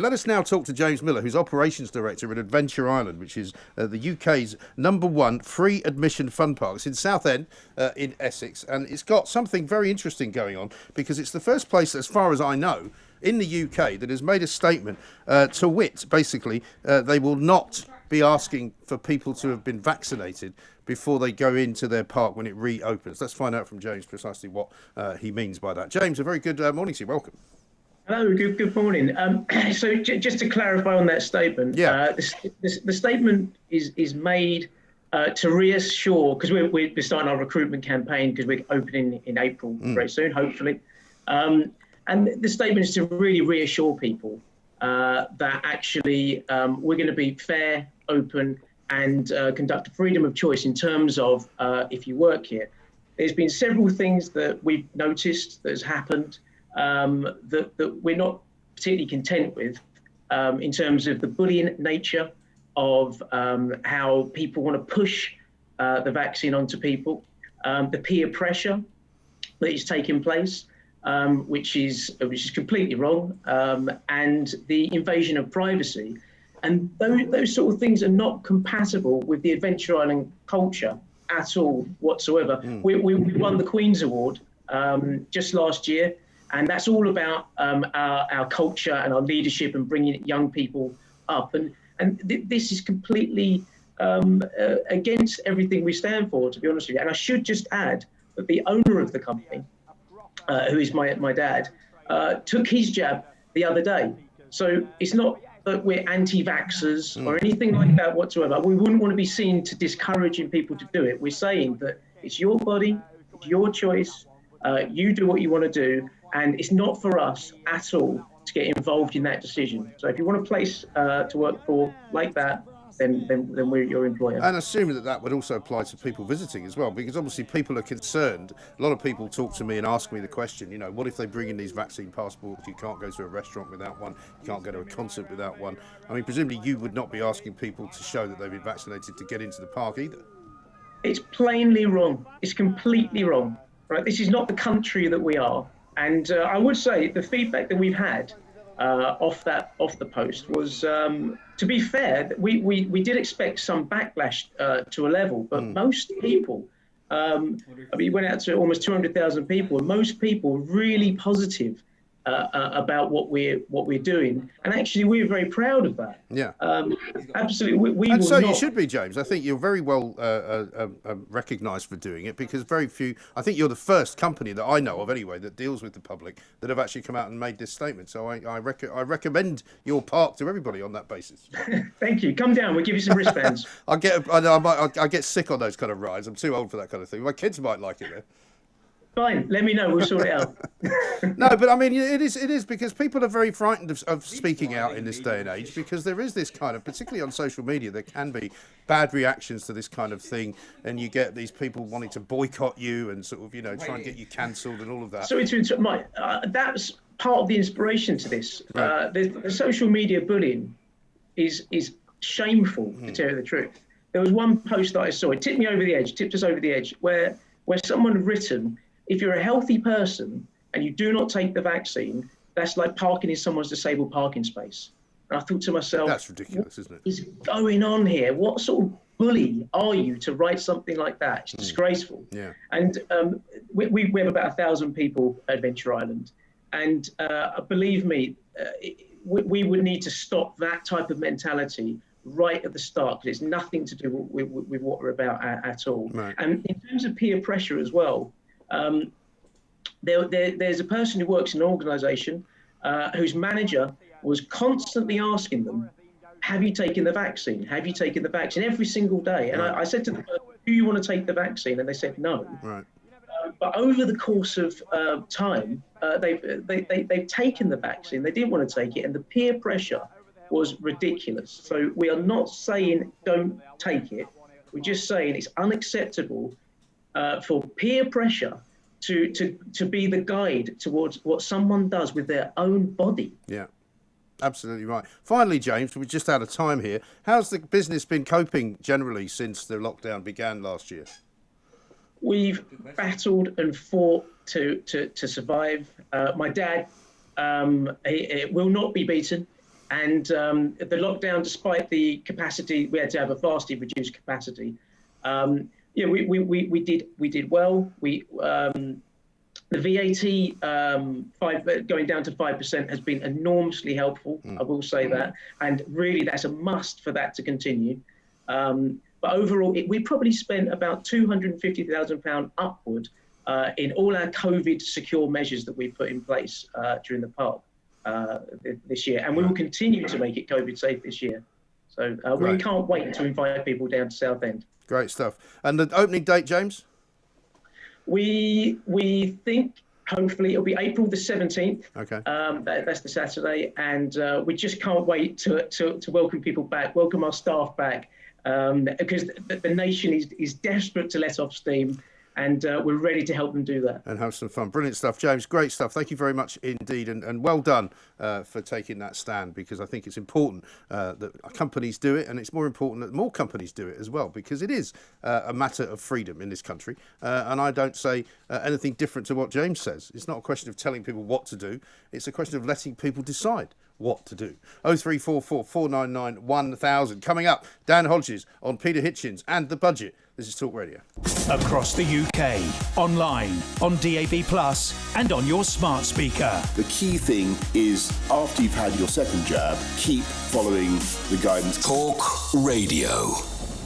Let us now talk to James Miller, who's Operations Director at Adventure Island, which is the UK's #1 free admission fun park. It's in Southend in Essex, and it's got something very interesting going on because it's the first place, as far as I know, in the UK that has made a statement to wit, basically, they will not be asking for people to have been vaccinated before they go into their park when it reopens. Let's find out from James precisely what he means by that. James, a very good morning to you. Welcome. Hello, good morning. So just to clarify on that statement, the statement is made to reassure, because we're starting our recruitment campaign because we're opening in April very soon, hopefully. And the statement is to really reassure people that actually we're going to be fair, open, and conduct a freedom of choice in terms of if you work here. There's been several things that we've noticed that has happened that we're not particularly content with in terms of the bullying nature of how people want to push the vaccine onto people, the peer pressure that is taking place, which is completely wrong, and the invasion of privacy. And those sort of things are not compatible with the Adventure Island culture at all whatsoever. We won the Queen's Award just last year. And that's all about our culture and our leadership and bringing young people up. And this is completely against everything we stand for, to be honest with you. And I should just add that the owner of the company, who is my dad, took his jab the other day. So it's not that we're anti-vaxxers or anything like that whatsoever. We wouldn't want to be seen to discouraging people to do it. We're saying that it's your body, it's your choice, you do what you want to do. And it's not for us at all to get involved in that decision. So if you want a place to work for like that, then we're your employer. And assuming that would also apply to people visiting as well, because obviously people are concerned. A lot of people talk to me and ask me the question, what if they bring in these vaccine passports? You can't go to a restaurant without one. You can't go to a concert without one. I mean, presumably you would not be asking people to show that they've been vaccinated to get into the park either. It's plainly wrong. It's completely wrong. Right? This is not the country that we are. And I would say the feedback that we've had off the post was, to be fair, we did expect some backlash to a level, but most people, we went out to almost 200,000 people, and most people were really positive about what we're doing, and actually we're very proud of that. Yeah, absolutely. And so you should be, James. I think you're very well recognised for doing it, because very few. I think you're the first company that I know of, anyway, that deals with the public that have actually come out and made this statement. So I recommend your park to everybody on that basis. Thank you. Come down. We'll give you some wristbands. I get sick on those kind of rides. I'm too old for that kind of thing. My kids might like it though. Fine, let me know. We'll sort it out. No, but I mean, it is because people are very frightened of speaking out in this day and age, because there is this kind of, particularly on social media, there can be bad reactions to this kind of thing, and you get these people wanting to boycott you and sort of, try and get you cancelled and all of that. Sorry to interrupt, Mike. That's part of the inspiration to this. Right. The social media bullying is shameful, to tell you the truth. There was one post that I saw, it tipped us over the edge, where someone had written, if you're a healthy person and you do not take the vaccine, that's like parking in someone's disabled parking space. And I thought to myself, that's ridiculous, isn't it? What is going on here? What sort of bully are you to write something like that? It's disgraceful. Yeah. And we have about 1,000 people at Adventure Island. And believe me, we would need to stop that type of mentality right at the start, because it's nothing to do with what we're about at all. Right. And in terms of peer pressure as well, there's a person who works in an organisation whose manager was constantly asking them, have you taken the vaccine? Have you taken the vaccine? Every single day. And I said to them, do you want to take the vaccine? And they said no. Right. But over the course of time, they've taken the vaccine. They didn't want to take it. And the peer pressure was ridiculous. So we are not saying don't take it. We're just saying it's unacceptable for peer pressure to be the guide towards what someone does with their own body. Yeah, absolutely right. Finally, James, we're just out of time here. How's the business been coping generally since the lockdown began last year? We've battled and fought to survive. My dad he will not be beaten. And the lockdown, despite the capacity, we had to have a vastly reduced capacity. We did well. The VAT going down to 5% has been enormously helpful. I will say that, and really that's a must for that to continue. But overall, we probably spent about £250,000 upward in all our COVID secure measures that we put in place during the park this year, and we will continue to make it COVID safe this year. So we can't wait to invite people down to Southend. Great stuff. And the opening date, James? We think hopefully it'll be April the 17th. Okay. That's the Saturday, and we just can't wait to welcome people back, welcome our staff back, because the nation is desperate to let off steam, and we're ready to help them do that. And have some fun. Brilliant stuff, James. Great stuff. Thank you very much indeed, and well done for taking that stand, because I think it's important that companies do it, and it's more important that more companies do it as well, because it is a matter of freedom in this country. And I don't say anything different to what James says. It's not a question of telling people what to do. It's a question of letting people decide what to do. 0344 499 1000. Coming up, Dan Hodges on Peter Hitchens and the budget. This is Talk Radio. Across the UK, online, on DAB+, and on your smart speaker. The key thing is, after you've had your second jab, keep following the guidance. Talk Radio.